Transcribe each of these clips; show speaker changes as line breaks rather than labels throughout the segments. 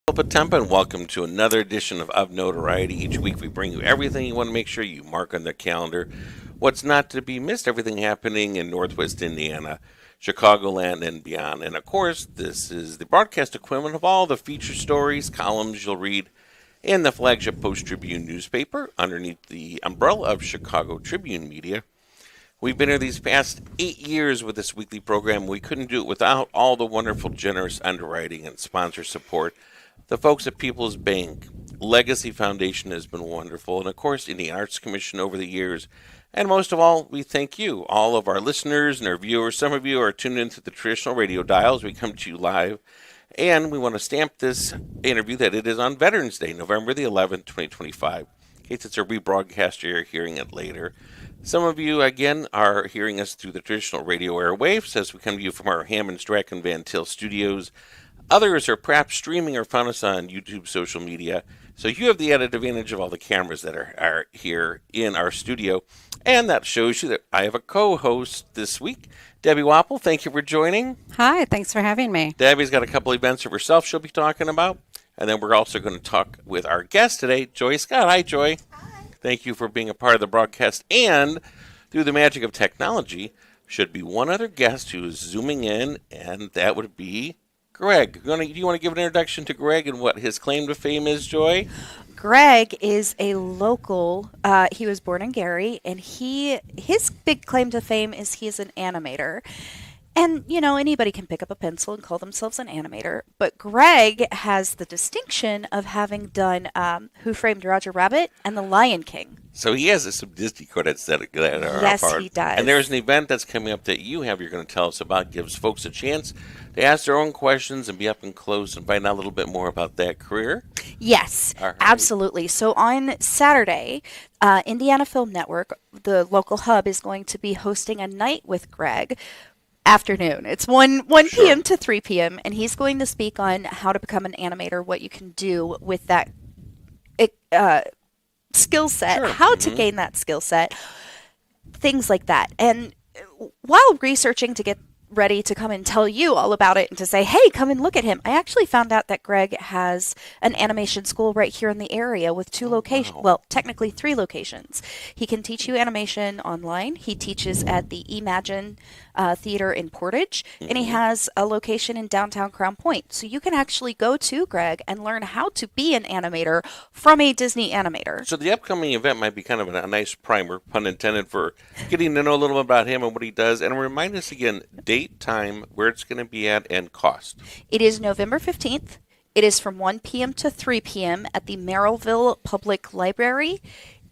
Phil Potempa, and welcome to another edition of Notoriety. Each week we bring you everything you want to make sure you mark on the calendar. What's not to be missed, everything happening in Northwest Indiana, Chicagoland, and beyond. And of course, this is the broadcast equivalent of all the feature stories, columns you'll read in the flagship Post-Tribune newspaper underneath the umbrella of Chicago Tribune Media. We've been here these past 8 years with this weekly program. We couldn't do it without all the wonderful, generous underwriting and sponsor support. The folks at People's Bank, Legacy Foundation has been wonderful, and of course, Indiana Arts Commission over the years. And most of all, we thank you, all of our listeners and our viewers. Some of you are tuned into the traditional radio dials. We come to you live. And we want to stamp this interview that it is on Veterans Day, November the 11th, 2025. In case it's a rebroadcast, you're hearing it later. Some of you, again, are hearing us through the traditional radio airwaves as we come to you from our Hammond, Strachan, Van Til studios. Others are perhaps streaming or found us on YouTube, social media. So you have the added advantage of all the cameras that are here in our studio. And that shows you that I have a co-host this week, Debbie Wapple. Thank you for joining.
Hi, thanks for having me.
Debbie's got a couple events of herself she'll be talking about. And then we're also going to talk with our guest today, Joy Scott. Hi, Joy.
Hi.
Thank you for being a part of the broadcast. And through the magic of technology, should be one other guest who is zooming in, and that would be Greg. Do you want to give an introduction to Greg and what his claim to fame is, Joy?
Greg is a local. He was born in Gary, and his big claim to fame is he's an animator. And, you know, anybody can pick up a pencil and call themselves an animator. But Greg has the distinction of having done Who Framed Roger Rabbit and The Lion King.
So he has some Disney credits that are
Yes,
apart.
he does.
And there's an event that's coming up that you're going to tell us about. Gives folks a chance to ask their own questions and be up and close and find out a little bit more about that career.
Yes,
All right.
absolutely. So on Saturday, Indiana Film Network, the local hub, is going to be hosting a night with Greg. Afternoon. It's 1 p.m. to 3 p.m. and he's going to speak on how to become an animator, what you can do with that skill set, how to gain that skill set, things like that. And while researching to get ready to come and tell you all about it and to say, hey, come and look at him, I actually found out that Greg has an animation school right here in the area with 2 locations.
Wow.
Well, technically 3 locations. He can teach you animation online. He teaches at the Imagine Theater in Portage, and he has a location in downtown Crown Point. So you can actually go to Greg and learn how to be an animator from a Disney animator.
So the upcoming event might be kind of a nice primer, pun intended, for getting to know a little bit about him and what he does. And remind us again, date, time, where it's going to be at, and cost.
It is November 15th. It is from 1 p.m. to 3 p.m. at the Merrillville Public Library.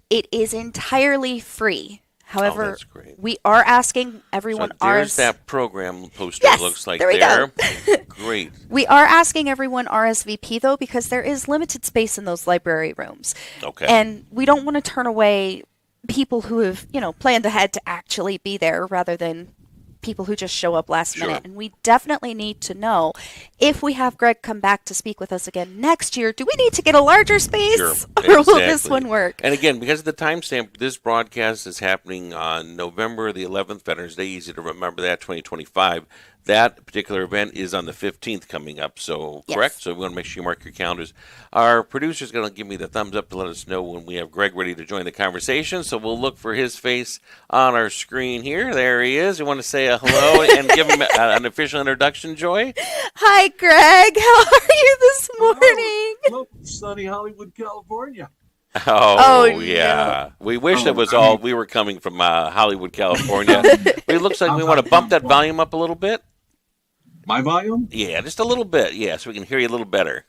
It is entirely free. However,
that's great.
we are asking everyone.
So there's that program poster.
Yes,
Looks like
there we
there.
go.
Great.
We are asking everyone RSVP though, because there is limited space in those library rooms.
Okay.
And we don't want to turn away people who have, planned ahead to actually be there rather than people who just show up last minute. And we definitely need to know if we have Greg come back to speak with us again next year, do we need to get a larger space?
Sure,
or will this
exactly.
one work?
And again, because of the timestamp, this broadcast is happening on November the 11th, Veterans Day. Easy to remember that, 2025. That particular event is on the 15th coming up, so correct?
Yes.
So we want to make sure you mark your calendars. Our producer's going to give me the thumbs up to let us know when we have Greg ready to join the conversation, so we'll look for his face on our screen here. There he is. You want to say a hello and give him an official introduction, Joy?
Hi, Greg. How are you this morning?
Hello, sunny Hollywood, California.
Oh,
no.
yeah. We wish that was all. We were coming from Hollywood, California. But it looks like we want to bump that volume up a little bit.
My volume?
Yeah, just a little bit. Yeah, so we can hear you a little better.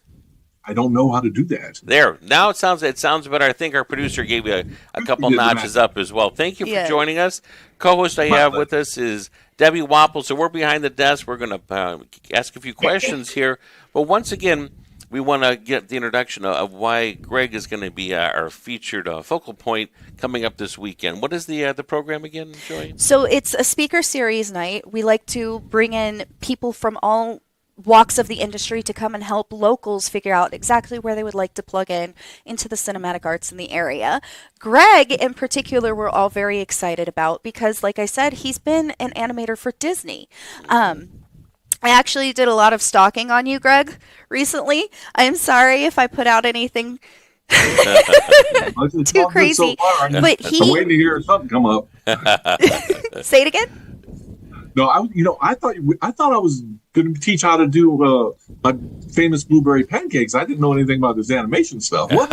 I don't know how to do that.
There. Now it sounds better. I think our producer gave you a couple notches up as well. Thank you for joining us. Co-host I have with us is Debbie Wapple. So we're behind the desk. We're going to ask a few questions here. But once again, we want to get the introduction of why Greg is going to be our featured focal point coming up this weekend. What is the program again, Joy?
So it's a speaker series night. We like to bring in people from all walks of the industry to come and help locals figure out exactly where they would like to plug in into the cinematic arts in the area. Greg, in particular, we're all very excited about because, like I said, he's been an animator for Disney. I actually did a lot of stalking on you, Greg, recently. I'm sorry if I put out anything
It's
too
all good so
crazy.
far.
But
I'm waiting to hear something come up.
say it again.
No, I thought I was going to teach how to do my famous blueberry pancakes. I didn't know anything about this animation stuff. What?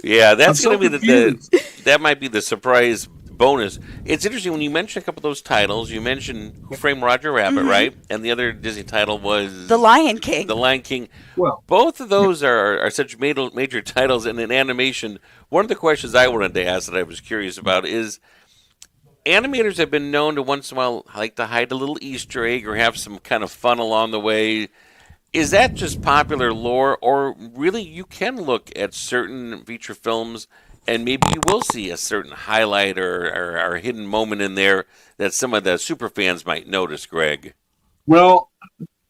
Yeah, that's
I'm
going
so
to be
confused.
that might be the surprise bonus. It's interesting when you mention a couple of those titles. You mentioned Who Framed Roger Rabbit, right? And the other Disney title was
The Lion King.
The Lion King.
Well,
Both of those are such major titles, and in animation, one of the questions I wanted to ask that I was curious about is animators have been known to once in a while like to hide a little Easter egg or have some kind of fun along the way. Is that just popular lore, or really you can look at certain feature films and maybe you will see a certain highlight or a hidden moment in there that some of the super fans might notice, Greg?
well,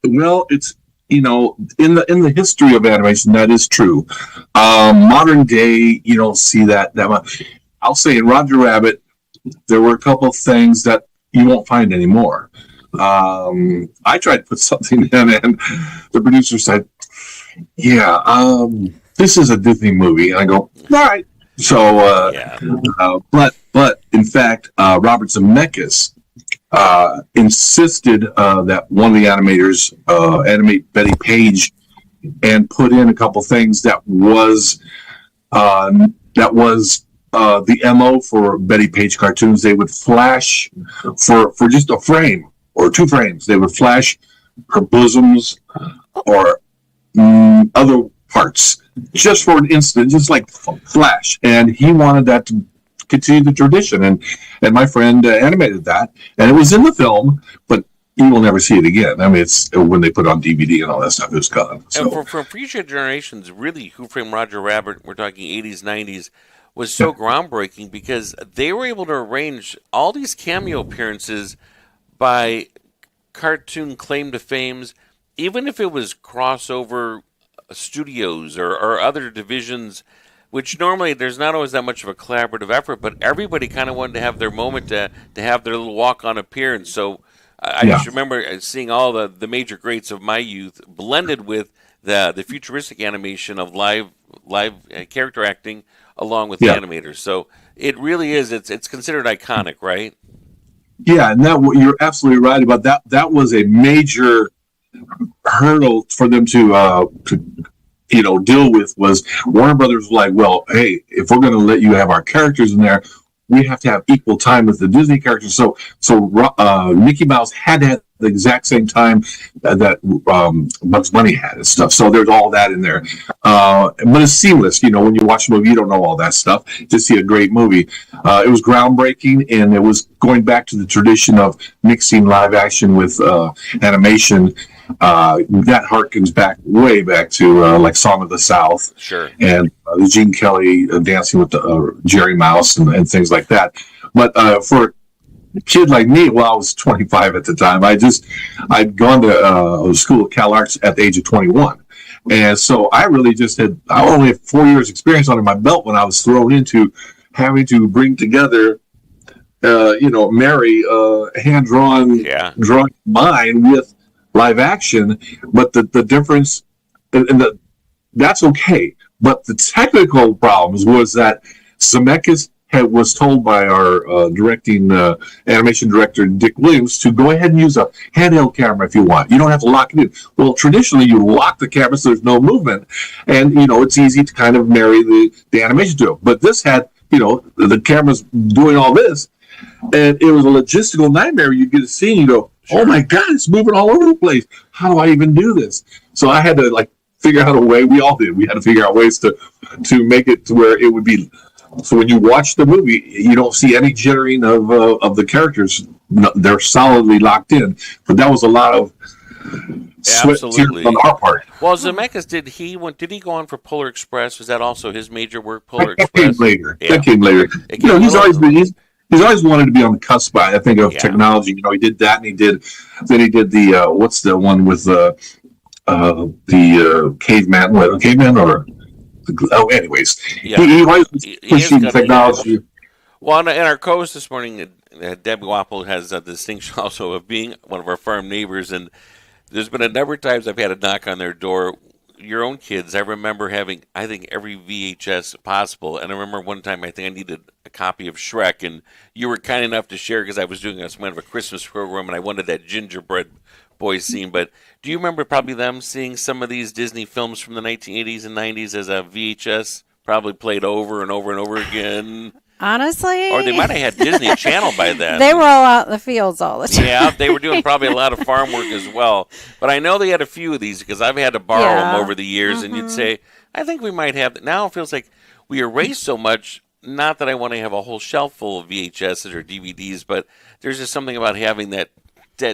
it's in the history of animation that is true. Modern day, you don't see that much. I'll say in Roger Rabbit, there were a couple of things that you won't find anymore. I tried to put something in, and the producer said, "Yeah, this is a Disney movie." And I go, "All right." So,
Yeah.
but in fact, Robert Zemeckis insisted that one of the animators animate Betty Page and put in a couple things the MO for Betty Page cartoons. They would flash for just a frame or two frames. They would flash her bosoms or other parts just for an instant, just like flash. And he wanted that to continue the tradition. And my friend animated that, and it was in the film, but you will never see it again. I mean, it's when they put it on DVD and all that stuff, it was gone. So.
And for future generations, really, Who Framed Roger Rabbit, we're talking 80s, 90s, was so groundbreaking because they were able to arrange all these cameo appearances by cartoon claim to fames, even if it was crossover studios or other divisions, which normally there's not always that much of a collaborative effort, but everybody kind of wanted to have their moment to have their little walk-on appearance. So I just remember seeing all the major greats of my youth blended with the futuristic animation of live character acting along with the animators. So it really is. It's considered iconic, right?
Yeah, and you're absolutely right about that. That was a major hurdle for them to deal with. Was Warner Brothers was like, well, hey, if we're going to let you have our characters in there, we have to have equal time with the Disney characters. So Mickey Mouse had to have the exact same time that Bugs Bunny had and stuff. So there's all that in there. But it's seamless. When you watch a movie, you don't know all that stuff. Just see a great movie. It was groundbreaking, and it was going back to the tradition of mixing live action with animation. That harkens way back to like Song of the South,
Sure,
and Gene Kelly dancing with Jerry Mouse and things like that. But for a kid like me, well, I was 25 at the time. I'd gone to school at Cal Arts at the age of 21. And so I really I only had 4 years experience under my belt when I was thrown into having to bring together, marry hand-drawn drawing mine with live action. But the difference, that's okay. But the technical problems was that Zemeckis was told by our directing animation director, Dick Williams, to go ahead and use a handheld camera if you want. You don't have to lock it in. Well, traditionally, you lock the camera so there's no movement. And, it's easy to kind of marry the animation to it. But this had, the camera's doing all this. And it was a logistical nightmare. You get a scene, you go, oh my God, it's moving all over the place. How do I even do this? So I had to figure out a way. We all did. We had to figure out ways to make it to where it would be. So when you watch the movie, you don't see any jittering of the characters. No, they're solidly locked in. But that was a lot of sweat and tears on our part.
Well, Zemeckis, did he go on for Polar Express? Was that also his major work, Polar
That
Express?
came later. He's always wanted to be on the cusp. I think of technology. He did that, and he did the what's the one with the caveman or. Anyways, he always pushing technology.
Well, and our co-host this morning, Debbie Wapple has a distinction also of being one of our farm neighbors, and there's been a number of times I've had to knock on their door. Your own kids, I remember having, I think, every VHS possible. And I remember one time I think I needed a copy of Shrek, and you were kind enough to share because I was doing some kind of a Christmas program, and I wanted that gingerbread boy scene. But do you remember probably them seeing some of these Disney films from the 1980s and 90s as a VHS, probably played over and over and over again?
Honestly,
or they might have had Disney Channel by then.
They were all out in the fields all the time.
Yeah, they were doing probably a lot of farm work as well. But I know they had a few of these because I've had to borrow them over the years. And you'd say, I think we might have. Now it feels like we erase so much. Not that I want to have a whole shelf full of VHSs or DVDs, but there's just something about having that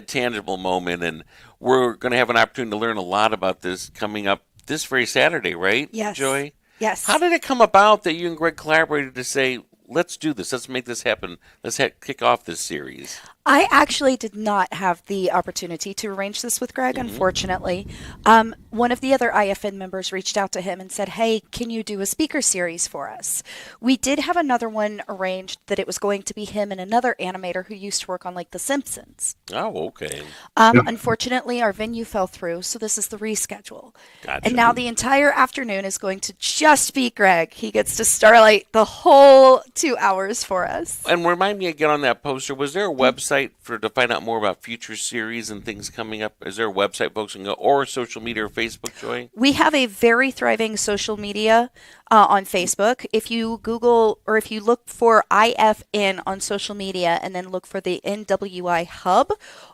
tangible moment. And we're going to have an opportunity to learn a lot about this coming up this very Saturday, right,
Yes.
Joy?
Yes.
How did it come about that you and Greg collaborated to say, let's do this. Let's make this happen. Let's kick off this series.
I actually did not have the opportunity to arrange this with Greg, unfortunately. One of the other IFN members reached out to him and said, hey, can you do a speaker series for us? We did have another one arranged that it was going to be him and another animator who used to work on, like, The Simpsons.
Oh, okay.
Unfortunately, our venue fell through, so this is the reschedule.
Gotcha.
And now the entire afternoon is going to just be Greg. He gets to starlight the whole 2 hours for us.
And remind me again on that poster, was there a website to find out more about future series and things coming up? Is there a website folks can go, or social media or Facebook, Joy?
We have a very thriving social media on Facebook. If you Google or if you look for IFN on social media and then look for the NWI Hub,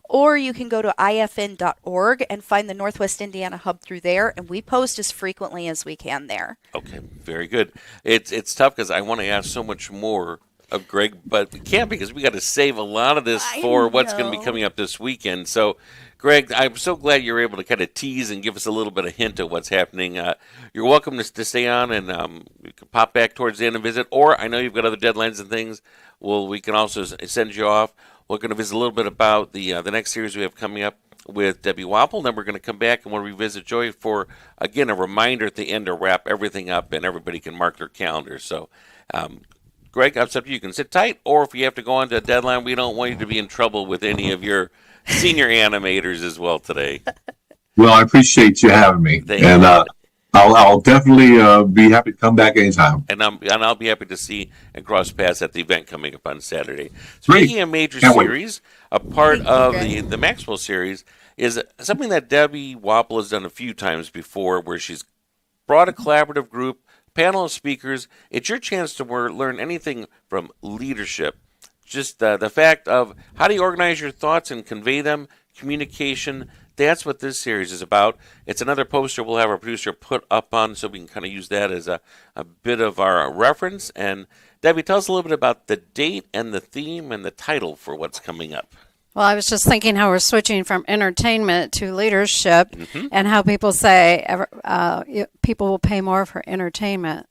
or you can go to ifn.org and find the Northwest Indiana Hub through there, and we post as frequently as we can there.
Okay, very good. It's tough because I want to ask so much more of Greg, but we can't because we got to save a lot of this for what's going to be coming up this weekend. So, Greg, I'm so glad you're able to kind of tease and give us a little bit of hint of what's happening. You're welcome to stay on and you can pop back towards the end and visit, or I know you've got other deadlines and things. Well, we can also send you off. We're going to visit a little bit about the next series we have coming up with Debbie Wapple. Then we're going to come back and we'll revisit Joy for, again, a reminder at the end to wrap everything up and everybody can mark their calendars. So, Greg, it's up to you. You can sit tight, or if you have to go on to a deadline, we don't want you to be in trouble with any of your senior animators as well today.
Well, I appreciate you having me.
Thank
and
you.
I'll definitely be happy to come back anytime.
And I'll be happy to see and cross paths at the event coming up on Saturday.
Great.
Speaking of major
Can't wait.
series, a part of the Maxwell series is something that Debbie Wapple has done a few times before, where she's brought a collaborative group, panel of speakers. It's your chance to learn anything from leadership, just the fact of how do you organize your thoughts and convey them, communication. That's what this series is about. It's another poster we'll have our producer put up on so we can kind of use that as a bit of our reference. And Debbie, tell us a little bit about the date and the theme and the title for what's coming up.
Well, I was just thinking how we're switching from entertainment to leadership, and how people say people will pay more for entertainment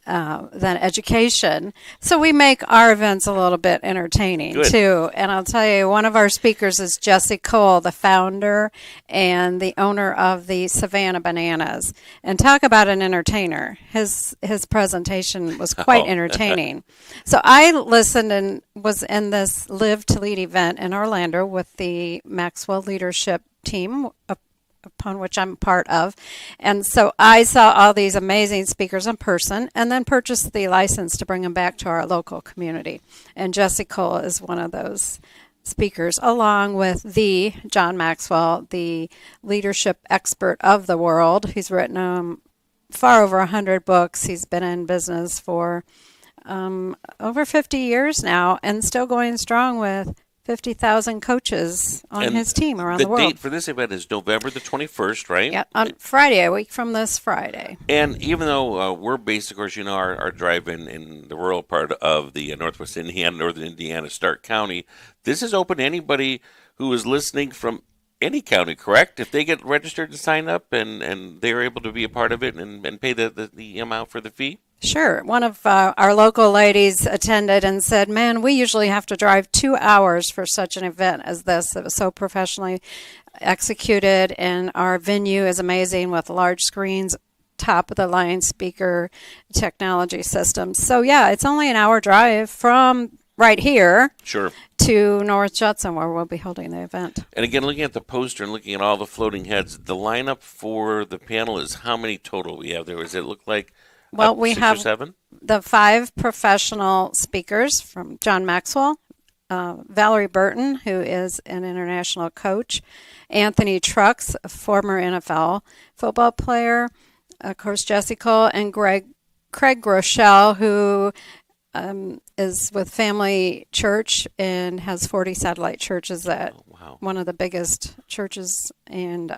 than education. So we make our events a little bit entertaining too. And I'll tell you, one of our speakers is Jesse Cole, the founder and the owner of the Savannah Bananas. And talk about an entertainer. His presentation was quite entertaining. So I listened and was in this Live to Lead event in Orlando with the Maxwell leadership team, upon which I'm part of. And so I saw all these amazing speakers in person and then purchased the license to bring them back to our local community. And Jesse Cole is one of those speakers, along with the John Maxwell, the leadership expert of the world. He's written far over 100 books. He's been in business for over 50 years now and still going strong with 50,000 coaches on his team around the world.
The date for this event is November the 21st, right?
Yeah, on Friday, a week from this Friday.
And even though we're based, of course, you know, our drive-in in the rural part of the Northwest Indiana, Northern Indiana, Stark County, this is open to anybody who is listening from any county, correct? If they get registered and sign up and they're able to be a part of it and pay the amount for the fee?
Sure. One of our local ladies attended and said, man, we usually have to drive 2 hours for such an event as this. It was so professionally executed, and our venue is amazing with large screens, top-of-the-line speaker technology systems. So, yeah, it's only an hour drive from right here
Sure.
to North Judson, where we'll be holding the event.
And again, looking at the poster and looking at all the floating heads, the lineup for the panel is how many total we have there? Does it look like
Well, we
6 or
have
7?
the 5 professional speakers from John Maxwell, Valerie Burton, who is an international coach, Anthony Trucks, a former NFL football player, of course, Jesse Cole, and Craig Groeschel, who is with Family Church and has 40 satellite churches that one of the biggest churches and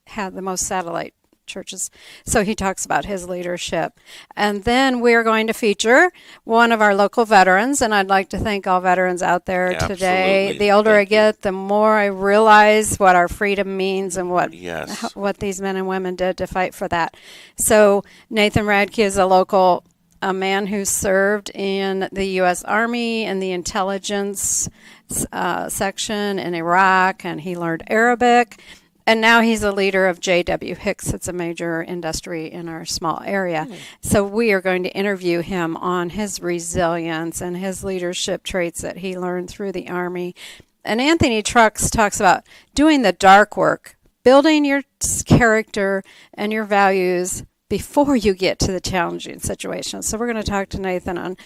had the most satellite churches. So he talks about his leadership. And then we're going to feature one of our local veterans, and I'd like to thank all veterans out there today.
Absolutely.
The older
Thank
I get, the more I realize what our freedom means and what these men and women did to fight for that. So Nathan Radke is a man who served in the U.S. Army and the intelligence section in Iraq, and he learned Arabic. And now he's a leader of J.W. Hicks. It's a major industry in our small area. So we are going to interview him on his resilience and his leadership traits that he learned through the Army. And Anthony Trucks talks about doing the dark work, building your character and your values before you get to the challenging situations. So we're going to talk to Nathan on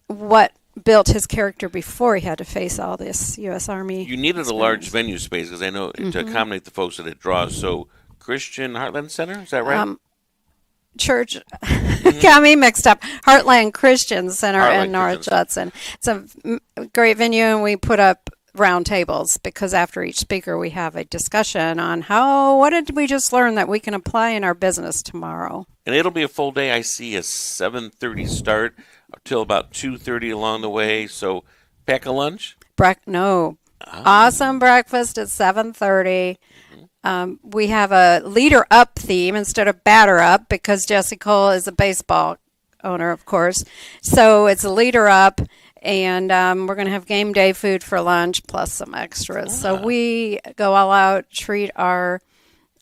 what built his character before he had to face all this U.S. Army.
You needed a large venue space because I know to accommodate the folks that it draws. So Christian Heartland Center, is that right?
Church got me mixed up. Heartland Christian Center in North
Christian.
Judson. It's a great venue, and we put up round tables because after each speaker we have a discussion on what did we just learn that we can apply in our business tomorrow.
And it'll be a full day. I see a 7:30 start till about 2:30 along the way. So pack a lunch?
Awesome breakfast at 7:30. We have a leader up theme instead of batter up because Jesse Cole is a baseball owner, of course. So it's a leader up, and we're going to have game day food for lunch plus some extras. So we go all out, treat our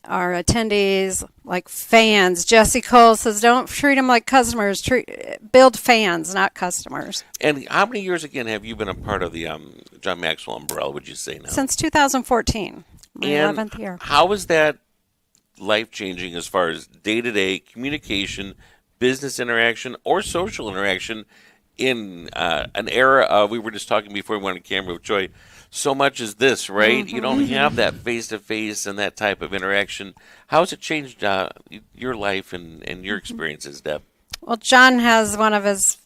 attendees like fans. Jesse Cole says, don't treat them like customers. Build fans, not customers.
And how many years, again, have you been a part of the John Maxwell umbrella, would you say now?
Since 2014, my 11th year.
How is that life-changing as far as day-to-day communication, business interaction, or social interaction in an era of, we were just talking before we went on camera with Joy, so much is this, right? You don't have that face-to-face and that type of interaction. How has it changed your life and your experiences, Deb?
Well, John has one of his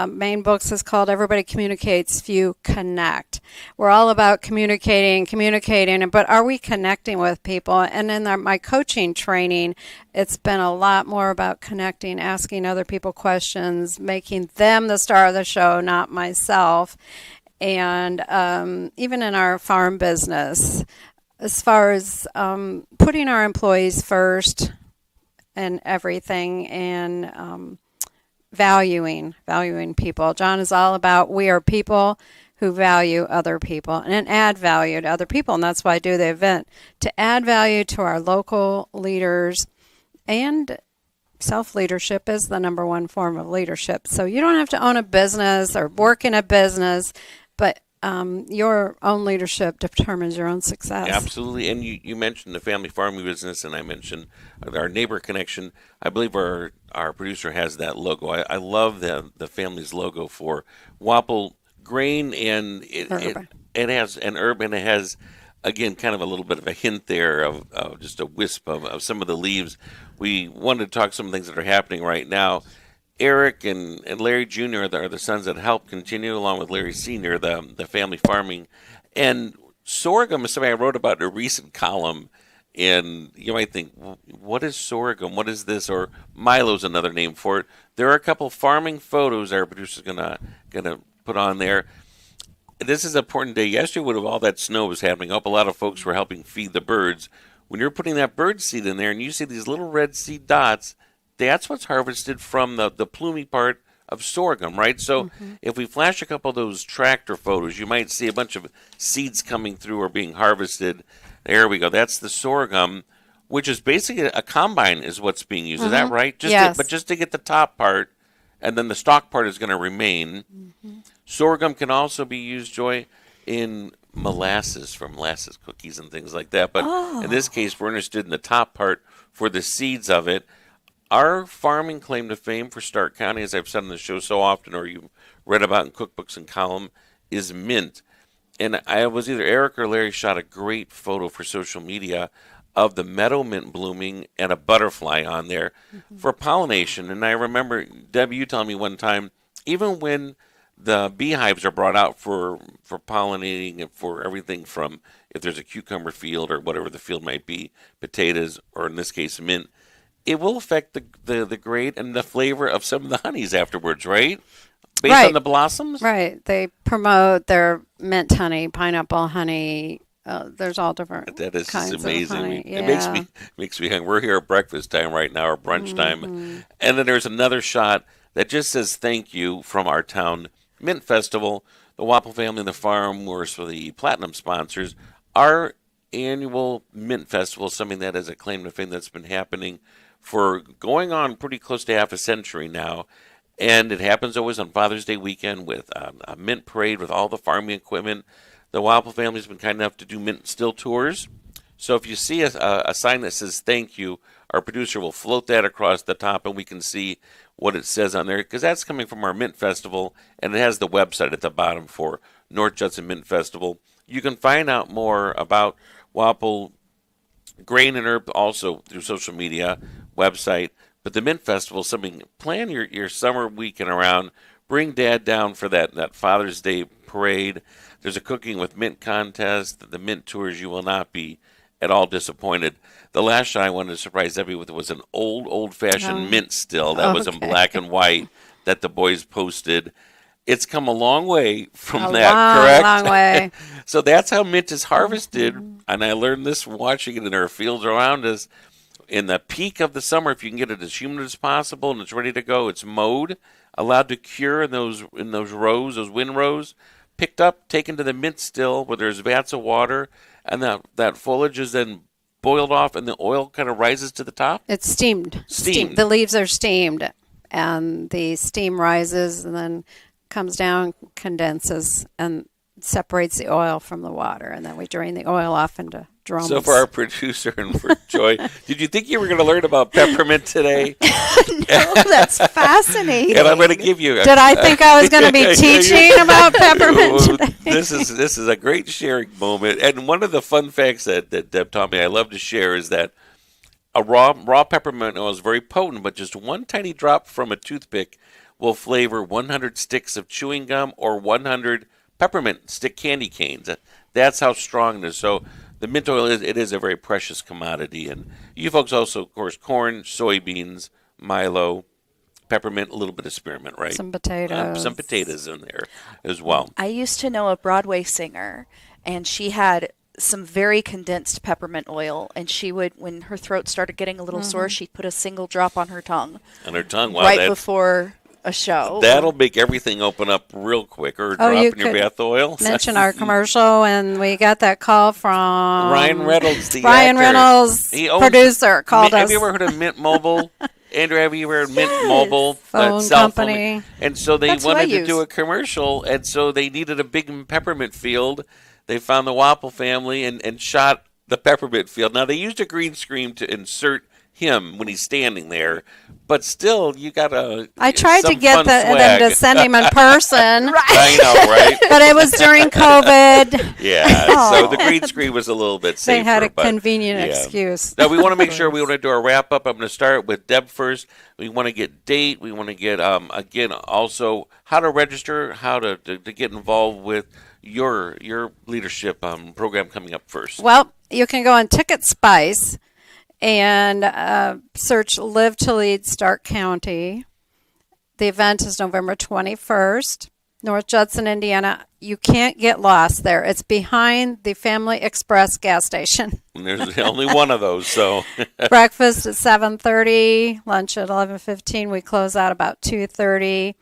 main books is called Everybody Communicates, Few Connect. We're all about communicating, but are we connecting with people? And in my coaching training, it's been a lot more about connecting, asking other people questions, making them the star of the show, not myself. And even in our farm business, as far as putting our employees first and everything, and valuing people. John is all about we are people who value other people and add value to other people. And that's why I do the event, to add value to our local leaders. And self-leadership is the number one form of leadership. So you don't have to own a business or work in a business, but your own leadership determines your own success.
Absolutely. And you mentioned the family farming business, and I mentioned our neighbor connection. I believe our producer has that logo. I love the family's logo for Wapple grain, and it has an herb, and it has, again, kind of a little bit of a hint there of just a wisp of some of the leaves. We wanted to talk some things that are happening right now. Eric and Larry Jr. are the sons that help continue, along with Larry Sr., the family farming. And sorghum is something I wrote about in a recent column. And you might think, what is sorghum? What is this? Or Milo's another name for it. There are a couple farming photos our producer's gonna put on there. This is an important day. Yesterday, when all that snow was happening up, a lot of folks were helping feed the birds. When you're putting that bird seed in there and you see these little red seed dots, that's what's harvested from the plumy part of sorghum, right? So if we flash a couple of those tractor photos, you might see a bunch of seeds coming through or being harvested. There we go. That's the sorghum, which is basically a combine is what's being used. Is that right?
Yes.
But just to get the top part, and then the stalk part is going to remain. Sorghum can also be used, Joy, in molasses for molasses cookies and things like that. But in this case, we're interested in the top part for the seeds of it. Our farming claim to fame for Stark County, as I've said on the show so often, or you've read about in cookbooks and column, is mint. And I was either Eric or Larry shot a great photo for social media of the meadow mint blooming and a butterfly on there for pollination. And I remember, Deb, you telling me one time, even when the beehives are brought out for pollinating and for everything from, if there's a cucumber field or whatever the field might be, potatoes, or in this case, mint, it will affect the grade and the flavor of some of the honeys afterwards, right? Based on the blossoms?
Right. They promote their mint honey, pineapple honey. There's all different
That is
kinds
amazing.
of honey.
It makes me hungry. We're here at breakfast time right now, or brunch time. And then there's another shot that just says thank you from our town mint festival. The Wapple family and the farm were for the platinum sponsors. Our annual mint festival is something that has a claim to fame that's been happening for going on pretty close to half a century now. And it happens always on Father's Day weekend with a mint parade with all the farming equipment. The Wapple family's been kind enough to do mint still tours. So if you see a sign that says thank you, our producer will float that across the top and we can see what it says on there, because that's coming from our Mint Festival, and it has the website at the bottom for North Judson Mint Festival. You can find out more about Wapple Grain and Herb also through social media, website. But the Mint Festival is something, plan your summer weekend around. Bring Dad down for that Father's Day parade. There's a cooking with mint contest, the mint tours. You will not be at all disappointed. The last shot I wanted to surprise everyone with was an old-fashioned mint still that was in black and white that the boys posted. It's come a long way from correct?
Long way.
So that's how mint is harvested, and I learned this watching it in our fields around us. In the peak of the summer, if you can get it as humid as possible and it's ready to go, it's mowed, allowed to cure in those rows, those windrows, picked up, taken to the mint still where there's vats of water, and that foliage is then boiled off and the oil kind of rises to the top?
It's steamed. The leaves are steamed, and the steam rises and then comes down, condenses, and separates the oil from the water, and then we drain the oil off into drums.
So for our producer and for Joy, did you think you were going to learn about peppermint today?
No, that's fascinating.
And I'm going to give you.
Did I think I was going to be teaching about peppermint today?
This is a great sharing moment, and one of the fun facts that Deb taught me I love to share is that a raw peppermint oil is very potent, but just one tiny drop from a toothpick will flavor 100 sticks of chewing gum or 100 peppermint stick candy canes. That's how strong it is. So the mint oil is a very precious commodity. And you folks also, of course, corn, soybeans, Milo, peppermint, a little bit of spearmint, right?
Some potatoes.
Some potatoes in there as well.
I used to know a Broadway singer, and she had some very condensed peppermint oil, and she would, when her throat started getting a little sore, she'd put a single drop on her tongue.
On her tongue, wow.
Right before a show.
That'll make everything open up real quick, or drop in your bath oil.
Mention our commercial, and we got that call from
Ryan Reynolds, the
Ryan
actor.
Reynolds, producer, called us.
Have you ever heard of Mint Mobile? Andrew, have you ever heard Mint Mobile?
Phone
cell
company.
Phone? And so they
That's
wanted to do a commercial, and so they needed a big peppermint field. They found the Wapple family and shot the peppermint field. Now, they used a green screen to insert him when he's standing there, but still, you gotta.
I tried to get them to send him in person.
Right.
I know, right?
But it was during COVID.
Yeah, so the green screen was a little bit safer.
They had a convenient excuse.
Now, we want to make sure we want to do our wrap-up. I'm going to start with Deb first. We want to get date. We want to get, again, also how to register, how to get involved with your leadership program coming up first.
Well, you can go on Ticket Spice and search Live to Lead Stark County. The event is November 21st, North Judson, Indiana. You can't get lost there. It's behind the Family Express gas station.
And there's only one of those, so.
Breakfast at 7:30, lunch at 11:15. We close out about 2:30.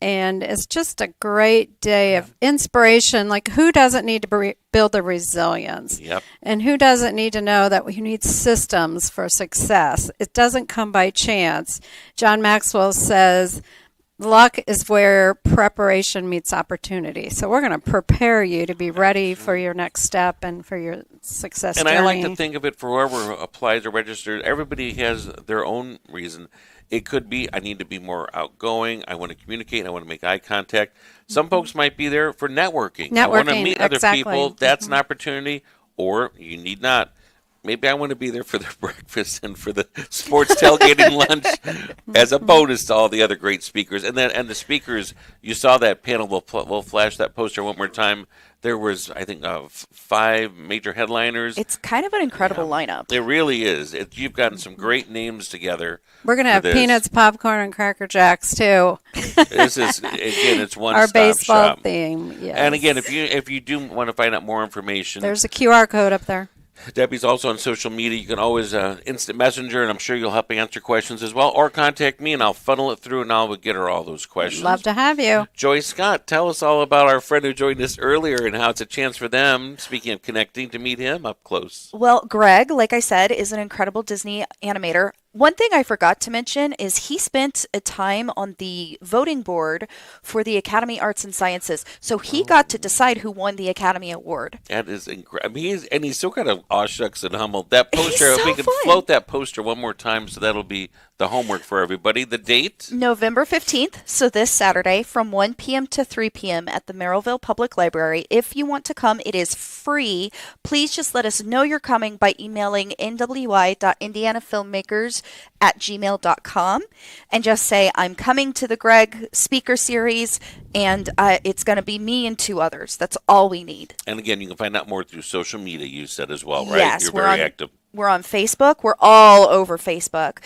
And it's just a great day of inspiration. Like, who doesn't need to build the resilience?
Yep. And
who doesn't need to know that we need systems for success? It doesn't come by chance. John Maxwell says, Luck is where preparation meets opportunity. So we're going to prepare you to be ready for your next step and for your success
And
journey.
I like to think of it for whoever applies or registers. Everybody has their own reason. It could be, I need to be more outgoing. I want to communicate. I want to make eye contact. Some folks might be there for networking. I want to
Networking,
meet other
exactly.
people. That's an opportunity. Or you need not. Maybe I want to be there for the breakfast and for the sports tailgating lunch as a bonus to all the other great speakers. And the speakers, you saw that panel. We'll flash that poster one more time. There was, I think, 5 major headliners.
It's kind of an incredible lineup.
It really is. You've gotten some great names together.
We're going to
for
have
this.
peanuts, popcorn, and Cracker Jacks too.
This is, again, it's one
Our
stop
baseball
shop.
theme. Yes.
And again, if you do want to find out more information,
There's a QR code up there.
Debbie's also on social media. You can always instant messenger, and I'm sure you'll help answer questions as well. Or contact me, and I'll funnel it through, and I'll get her all those questions.
Love to have you.
Joy Scott, tell us all about our friend who joined us earlier and how it's a chance for them, speaking of connecting, to meet him up close.
Well, Greg, like I said, is an incredible Disney animator. One thing I forgot to mention is he spent a time on the voting board for the Academy Arts and Sciences. So he got to decide who won the Academy Award.
That is incredible. I mean, he's still kind of aw shucks and humbled. That
He's
poster, if
so
we could
fun.
float that poster one more time, so that'll be the homework for everybody. The date?
November 15th, so this Saturday from 1 p.m. to 3 p.m. at the Merrillville Public Library. If you want to come, it is free. Please just let us know you're coming by emailing nwi.indianafilmmakers@gmail.com and just say, I'm coming to the Greg speaker series, and it's going to be me and 2 others. That's all we need.
And again, you can find out more through social media, you said as well, right?
Yes,
You're
we're
very
on-
active.
We're on Facebook. We're all over Facebook.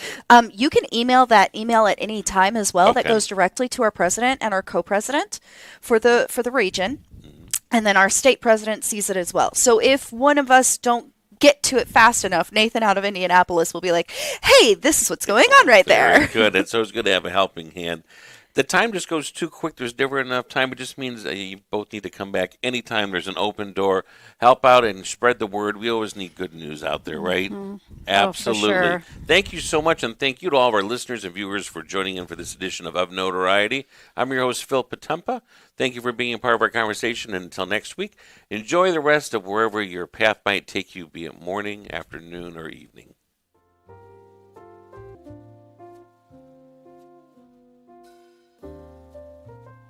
You can email that email at any time as well. That
Okay.
goes directly to our president and our co-president for the region, and then our state president sees it as well. So if one of us don't get to it fast enough, Nathan out of Indianapolis will be like, "Hey, this is what's going on right
Very
there."
good. It's always good to have a helping hand. The time just goes too quick. There's never enough time. It just means that you both need to come back anytime there's an open door. Help out and spread the word. We always need good news out there, right? Absolutely.
sure.
Thank you so much, and thank you to all of our listeners and viewers for joining in for this edition of Notoriety. I'm your host, Phil Potempa. Thank you for being a part of our conversation. And until next week, enjoy the rest of wherever your path might take you, be it morning, afternoon, or evening.